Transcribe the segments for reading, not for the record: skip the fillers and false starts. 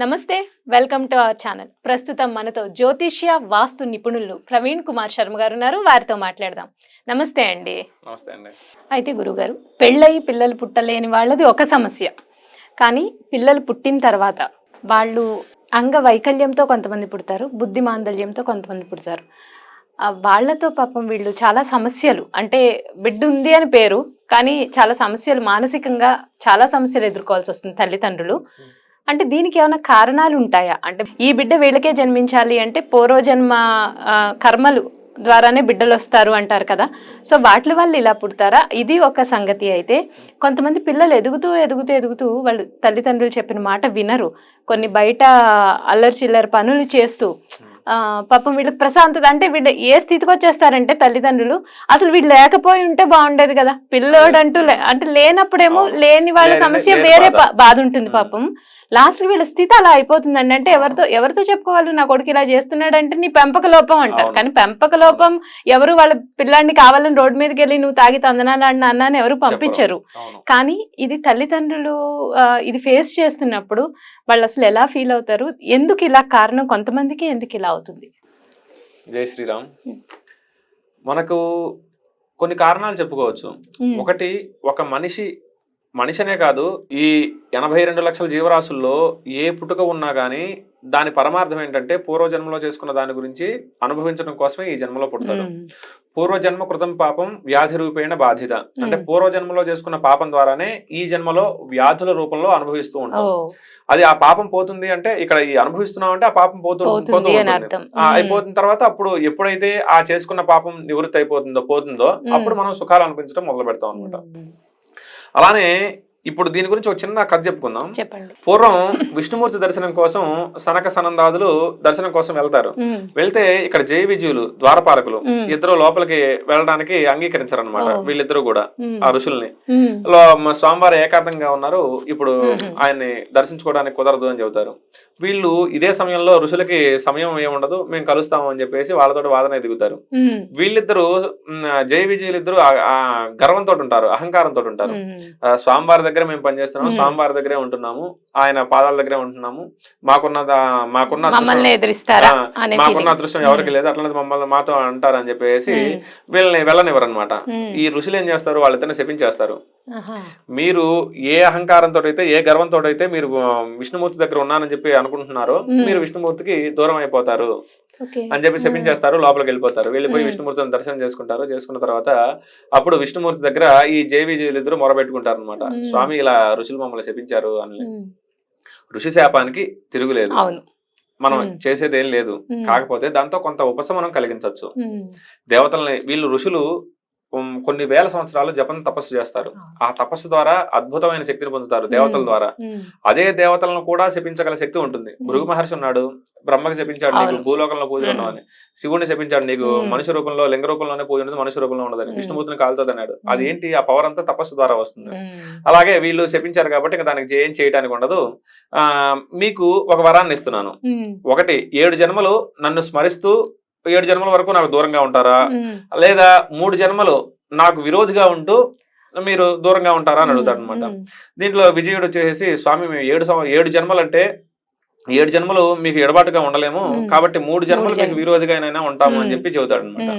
నమస్తే, welcome to our channel. ప్రస్తుతం మనతో జ్యోతిష్య వాస్తు నిపుణులు ప్రవీణ్ కుమార్ శర్మ గారు ఉన్నారు. వారితో మాట్లాడదాం. నమస్తే అండి. నమస్తే అండి. అయితే గురుగారు, పెళ్ళయి పిల్లలు పుట్టలేని వాళ్ళది ఒక సమస్య. కానీ పిల్లలు పుట్టిన తర్వాత వాళ్ళు అంగవైకల్యంతో కొంతమంది పుడతారు, బుద్ధి మాందల్యంతో కొంతమంది పుడతారు. వాళ్ళతో పాపం వీళ్ళు చాలా సమస్యలు, అంటే బిడ్డ ఉంది అని పేరు కానీ చాలా సమస్యలు, మానసికంగా చాలా సమస్యలు ఎదుర్కోవాల్సి వస్తుంది తల్లిదండ్రులు. అంటే దీనికి ఏమైనా కారణాలు ఉంటాయా? అంటే ఈ బిడ్డ వీళ్ళకే జన్మించాలి అంటే పూర్వజన్మ కర్మలు ద్వారానే బిడ్డలు వస్తారు అంటారు కదా. సో వాటి వల్ల ఇలా పుడతారా? ఇది ఒక సంగతి. అయితే కొంతమంది పిల్లలు ఎదుగుతూ వాళ్ళు తల్లిదండ్రులు చెప్పిన మాట వినరు. కొన్ని బయట అల్లరి చిల్లర పనులు చేస్తూ పాపం వీళ్ళకి ప్రశాంతత, అంటే వీళ్ళు ఏ స్థితికి వచ్చేస్తారంటే తల్లిదండ్రులు అసలు వీళ్ళు లేకపోయి ఉంటే బాగుండేది కదా, పిల్లోడు అంటే లేనప్పుడేమో లేని వాళ్ళ సమస్య వేరే బాధ ఉంటుంది. పాపం లాస్ట్ వీళ్ళ స్థితి అలా అయిపోతుందండి. అంటే ఎవరితో చెప్పుకోవాలి, నా కొడుకు ఇలా చేస్తున్నాడు అంటే నీ పెంపక లోపం అంటారు. కానీ పెంపక లోపం ఎవరు వాళ్ళ పిల్లాడిని కావాలని రోడ్డు మీదకి వెళ్ళి నువ్వు తాగి తందనాలు అన్న అని ఎవరు పంపించరు. కానీ ఇది తల్లిదండ్రులు ఇది ఫేస్ చేస్తున్నప్పుడు వాళ్ళు అసలు ఎలా ఫీల్ అవుతారు? ఎందుకు ఇలా కారణం కొంతమందికి, ఎందుకు ఇలా అవుతుంది? జై శ్రీరామ్. మనకు కొన్ని కారణాలు చెప్పుకోవచ్చు. ఒకటి, ఒక మనిషినే కాదు, ఈ 82 లక్షల జీవరాశుల్లో ఏ పుట్టుక ఉన్నా గానీ దాని పరమార్థం ఏంటంటే పూర్వజన్మలో చేసుకున్న దాని గురించి అనుభవించడం కోసమే ఈ జన్మలో పుడతారు. పూర్వజన్మ కృతం పాపం వ్యాధి రూపేణ బాధిత, అంటే పూర్వజన్మలో చేసుకున్న పాపం ద్వారానే ఈ జన్మలో వ్యాధుల రూపంలో అనుభవిస్తూ ఉంటాం. అది ఆ పాపం పోతుంది అంటే, ఇక్కడ ఈ అనుభవిస్తున్నాం అంటే ఆ పాపం పోతుంది. అయిపోతున్న తర్వాత అప్పుడు ఎప్పుడైతే ఆ చేసుకున్న పాపం నివృత్తి పోతుందో అప్పుడు మనం సుఖాలు అనిపించడం మొదలు పెడతాం అనమాట. అలానే ఇప్పుడు దీని గురించి ఒక చిన్న కథ చెప్పుకుందాం. పూర్వం విష్ణుమూర్తి దర్శనం కోసం సనక సనందాదులు దర్శనం కోసం వెళ్తారు. వెళ్తే ఇక్కడ జయ విజయులు ద్వారపాలకులు ఇద్దరు లోపలికి వెళ్ళడానికి అంగీకరించారు అనమాట. వీళ్ళిద్దరు కూడా ఆ ఋషుల్ని, స్వామివారు ఏకాంతంగా ఉన్నారు, ఇప్పుడు ఆయన్ని దర్శించుకోవడానికి కుదరదు అని చెబుతారు. వీళ్ళు ఇదే సమయంలో ఋషులకి సమయం ఏముండదు, మేము కలుస్తాము అని చెప్పేసి వాళ్ళతో వాదన దిగుతారు. వీళ్ళిద్దరు జయ విజయులు ఇద్దరు గర్వంతో ఉంటారు, అహంకారంతో ఉంటారు. స్వామివారి దగ్గర మేము పనిచేస్తున్నాము, స్వామివారి దగ్గరే ఉంటున్నాము, ఆయన పాదాల దగ్గరే ఉంటున్నాము, మాకున్న అదృష్టం ఎవరికి లేదు, అట్లనే మమ్మల్ని మాతో అంటారు అని చెప్పేసి వీళ్ళని వెళ్ళనివ్వరు అనమాట. ఈ ఋషులు ఏం చేస్తారు, వాళ్ళిద్దరిని శపించేస్తారు. మీరు ఏ అహంకారంతో అయితే, ఏ గర్వంతో అయితే మీరు విష్ణుమూర్తి దగ్గర ఉన్నానని చెప్పి అనుకుంటున్నారో మీరు విష్ణుమూర్తికి దూరం అయిపోతారు అని చెప్పి శపించేస్తారు. లోపలికి వెళ్ళిపోతారు. వెళ్ళిపోయి విష్ణుమూర్తిని దర్శనం చేసుకుంటారు. చేసుకున్న తర్వాత అప్పుడు విష్ణుమూర్తి దగ్గర ఈ జేవిజీలు ఇద్దరు మొరబెట్టుకుంటారు అనమాట. స్వామి ఇలా ఋషులు మమ్మల్ని శపించారు అని. ఋషి శాపానికి తిరుగులేదు, మనం చేసేది ఏం లేదు. కాకపోతే దాంతో కొంత ఉపశమనం కలిగించవచ్చు. దేవతల్ని వీళ్ళు ఋషులు కొన్ని వేల సంవత్సరాలు జపం తపస్సు చేస్తారు. ఆ తపస్సు ద్వారా అద్భుతమైన శక్తిని పొందుతారు దేవతల ద్వారా. అదే దేవతలను కూడా శపించగల శక్తి ఉంటుంది. భృగు మహర్షి ఉన్నాడు, బ్రహ్మకి శపించాడు నీకు భూలోకంలో పూజ ఉండవని, శివుడిని శపించాడు నీకు మనుష్య రూపంలో లింగ రూపంలోనే పూజ ఉండదు, మనుష్య రూపంలో ఉండదని, విష్ణుమూర్తిని కాలుతుంది అన్నాడు. అది ఏంటి, ఆ పవర్ అంతా తపస్సు ద్వారా వస్తుంది. అలాగే వీళ్ళు శపించారు కాబట్టి ఇంకా దానికి ఏం చేయడానికి ఉండదు. మీకు ఒక వరాన్ని ఇస్తున్నాను. ఒకటి, 7 జన్మలు నన్ను స్మరిస్తూ 7 జన్మల వరకు నాకు దూరంగా ఉంటారా, లేదా 3 జన్మలు నాకు విరోధిగా ఉంటూ మీరు దూరంగా ఉంటారా అని అడుగుతాడు అనమాట. దీంట్లో విజయుడు వచ్చేసి, స్వామి మేము 7 జన్మలు అంటే 7 జన్మలు మీకు ఎడబాటుగా ఉండలేము, కాబట్టి 3 జన్మలు మీకు విరోధిగానైనా ఉంటాము అని చెప్పి చెబుతాడు అనమాట.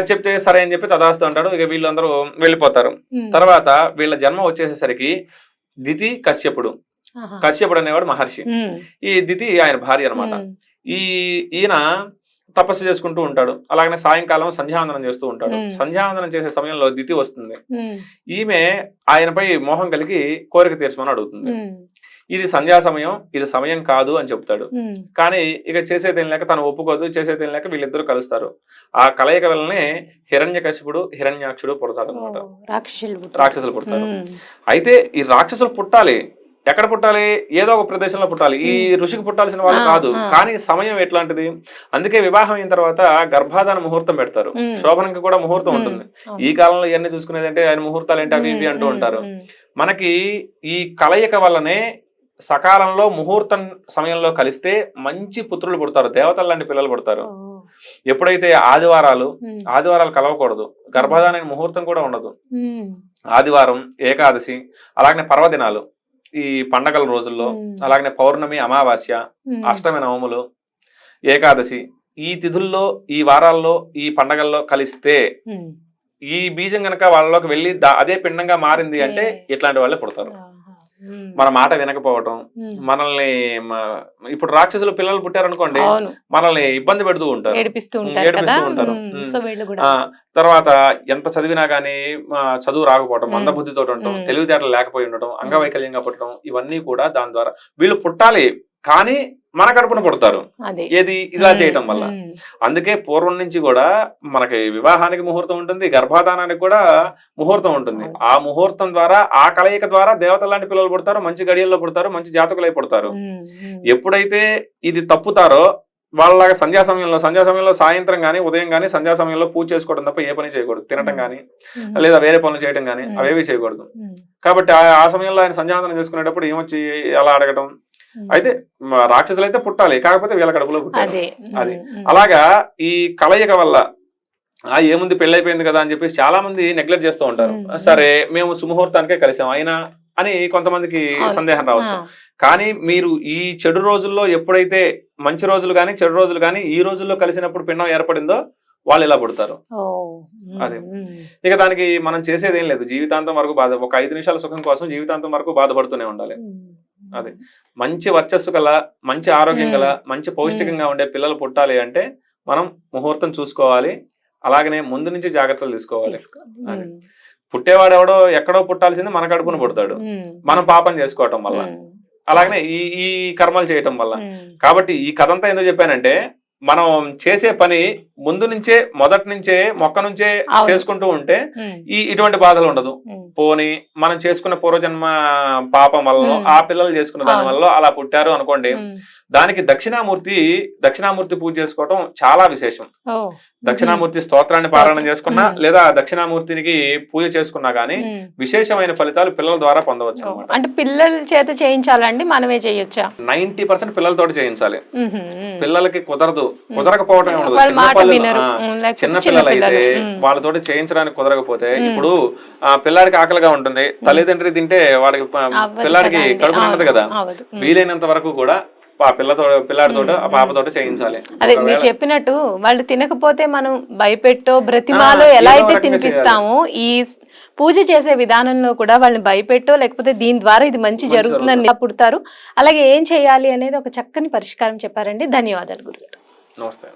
చెప్తే సరే అని చెప్పి తదాస్తు అంటాడు. ఇక వీళ్ళందరూ వెళ్ళిపోతారు. తర్వాత వీళ్ళ జన్మ వచ్చేసరికి దితి కశ్యపుడు అనేవాడు మహర్షి, ఈ దితి ఆయన భార్య అనమాట. ఈయన తపస్సు చేసుకుంటూ ఉంటాడు. అలాగనే సాయంకాలం సంధ్యావందనం చేస్తూ ఉంటాడు. సంధ్యావందనం చేసే సమయంలో దితి వస్తుంది. ఈమె ఆయనపై మోహం కలిగి కోరిక తీర్చమని అడుగుతుంది. ఇది సంధ్యా సమయం, ఇది సమయం కాదు అని చెప్తాడు. కానీ ఇక చేసేదేం లేక తను ఒప్పుకోదు. చేసేదేం లేక వీళ్ళిద్దరూ కలుస్తారు. ఆ కలయిక వల్లనే హిరణ్యకశిపుడు హిరణ్యాక్షుడు పుడతాడు అనమాట. రాక్షసులు పుడతారు. అయితే ఈ రాక్షసులు పుట్టాలి, ఎక్కడ పుట్టాలి, ఏదో ఒక ప్రదేశంలో పుట్టాలి. ఈ ఋషికి పుట్టాల్సిన వాళ్ళు కాదు. కానీ సమయం ఎట్లాంటిది, అందుకే వివాహం అయిన తర్వాత గర్భాధాన ముహూర్తం పెడతారు. శోభనంకి కూడా ముహూర్తం ఉంటుంది. ఈ కాలంలో ఇవన్నీ చూసుకునేది అంటే ఆయన ముహూర్తాలు ఏంటి అవి ఇవి అంటూ ఉంటారు. మనకి ఈ కలయిక వల్లనే సకాలంలో ముహూర్తం సమయంలో కలిస్తే మంచి పుత్రులు పుడతారు, దేవతల లాంటి పిల్లలు పుడతారు. ఎప్పుడైతే ఆదివారాలు కలవకూడదు, గర్భాధాన ముహూర్తం కూడా ఉండదు, ఆదివారం, ఏకాదశి, అలాగే పర్వదినాలు, ఈ పండగల రోజుల్లో, అలాగనే పౌర్ణమి, అమావాస్య, అష్టమి, నవములు, ఏకాదశి, ఈ తిథుల్లో, ఈ వారాల్లో, ఈ పండగల్లో కలిస్తే ఈ బీజం గనక వాళ్ళలోకి వెళ్ళి అదే పిండంగా మారింది అంటే ఇట్లాంటి వాళ్ళే పుడతారు. మన మాట వినకపోవటం, మనల్ని ఇప్పుడు రాక్షసులు పిల్లలు పుట్టారనుకోండి, మనల్ని ఇబ్బంది పెడుతూ ఉంటారు, ఏడిపిస్తూ ఉంటారు. తర్వాత ఎంత చదివినా గానీ చదువు రాకపోవటం, మందబుద్ధితో ఉండటం, తెలివితేటలు లేకపోయి ఉండటం, అంగవైకల్యంగా పుట్టడం, ఇవన్నీ కూడా దాని ద్వారా. వీళ్ళు పుట్టాలి కానీ మన కడుపున పుడతారు, ఏది ఇలా చేయటం వల్ల. అందుకే పూర్వం నుంచి కూడా మనకి వివాహానికి ముహూర్తం ఉంటుంది, గర్భాధానానికి కూడా ముహూర్తం ఉంటుంది. ఆ ముహూర్తం ద్వారా, ఆ కలయిక ద్వారా దేవతల లాంటి పిల్లలు పుడతారు, మంచి గడియల్లో పుడతారు, మంచి జాతకులై పుడతారు. ఎప్పుడైతే ఇది తప్పుతారో వాళ్ళలాగా సంధ్యా సమయంలో సాయంత్రం గానీ ఉదయం గానీ సంధ్యా సమయంలో పూజ చేసుకోవడం తప్ప ఏ పని చేయకూడదు. తినటం గానీ లేదా వేరే పనులు చేయడం గానీ అవేవి చేయకూడదు. కాబట్టి ఆ సమయంలో ఆయన సంధ్యావందనం చేసుకునేటప్పుడు ఏమొచ్చి అలా అడగటం. అయితే రాక్షసులు అయితే పుట్టాలి, కాకపోతే వీళ్ళ కడుపులో పుట్టాలి. అది అలాగా ఈ కలయిక వల్ల ఏముంది పెళ్లి అయిపోయింది కదా అని చెప్పేసి చాలా మంది నెగ్లెక్ట్ చేస్తూ ఉంటారు. సరే మేము సుముహూర్తానికే కలిసాం అయినా అని కొంతమందికి సందేహం రావచ్చు. కానీ మీరు ఈ చెడు రోజుల్లో ఎప్పుడైతే మంచి రోజులు కానీ చెడు రోజులు కానీ ఈ రోజుల్లో కలిసినప్పుడు పిండం ఏర్పడిందో వాళ్ళు ఇలా పుడతారు. అదే ఇక దానికి మనం చేసేది ఏం లేదు, జీవితాంతం వరకు బాధ. ఒక 5 నిమిషాల సుఖం కోసం జీవితాంతం వరకు బాధపడుతూనే ఉండాలి. అదే మంచి వర్చస్సు గల, మంచి ఆరోగ్యం గల, మంచి పౌష్టికంగా ఉండే పిల్లలు పుట్టాలి అంటే మనం ముహూర్తం చూసుకోవాలి. అలాగనే ముందు నుంచి జాగ్రత్తలు తీసుకోవాలి. పుట్టేవాడు ఎవడో ఎక్కడో పుట్టాల్సింది మన కడుపున పుడతాడు, మనం పాపం చేసుకోవటం వల్ల, అలాగనే ఈ కర్మలు చేయటం వల్ల. కాబట్టి ఈ కథ అంతా ఎందుకు చెప్పానంటే, మనం చేసే పని ముందు నుంచే, మొదటి నుంచే, మొక్క నుంచే చేసుకుంటూ ఉంటే ఇటువంటి బాధలు ఉండదు. పోని మనం చేసుకున్న పూర్వజన్మ పాపం వల్ల, ఆ పిల్లలు చేసుకున్న దాని వల్ల అలా పుట్టారు అనుకోండి, దానికి దక్షిణామూర్తి పూజ చేసుకోవటం చాలా విశేషం. దక్షిణామూర్తి స్తోత్రాన్ని పారాయణం చేసుకున్నా లేదా దక్షిణామూర్తికి పూజ చేసుకున్నా గానీ విశేషమైన ఫలితాలు పిల్లల ద్వారా పొందవచ్చు అన్నమాట. అంటే పిల్లల చేత చేయించాలండి, మనమే చేయొచ్చా? 90% పిల్లలతోటి చేయించాలి. పిల్లలకి కుదరకపోవటం ఉండదు. చిన్న పిల్లలు అయితే వాళ్ళతోటి చేయించడానికి కుదరకపోతే, ఇప్పుడు పిల్లాడికి ఆకలిగా ఉంటుంది, తల్లిదండ్రి తింటే వాడికి పిల్లాడికి కడుపు ఉండదు కదా, వీలైనంత వరకు కూడా ఆ పిల్లాడితో ఆ పాపతోటి చేయించాలి. అదే మీరు చెప్పినట్టు వాళ్ళు తినకపోతే మనం భయపెట్టో బ్రతిమాలో ఎలా అయితే తినిపిస్తామో, ఈ పూజ చేసే విధానంలో కూడా వాళ్ళని భయపెట్టో లేకపోతే దీని ద్వారా ఇది మంచి జరుగుతుందని పుడతారు. అలాగే ఏం చేయాలి అనేది ఒక చక్కని పరిష్కారం చెప్పారండి. ధన్యవాదాలు గురుగారు. నమస్తే.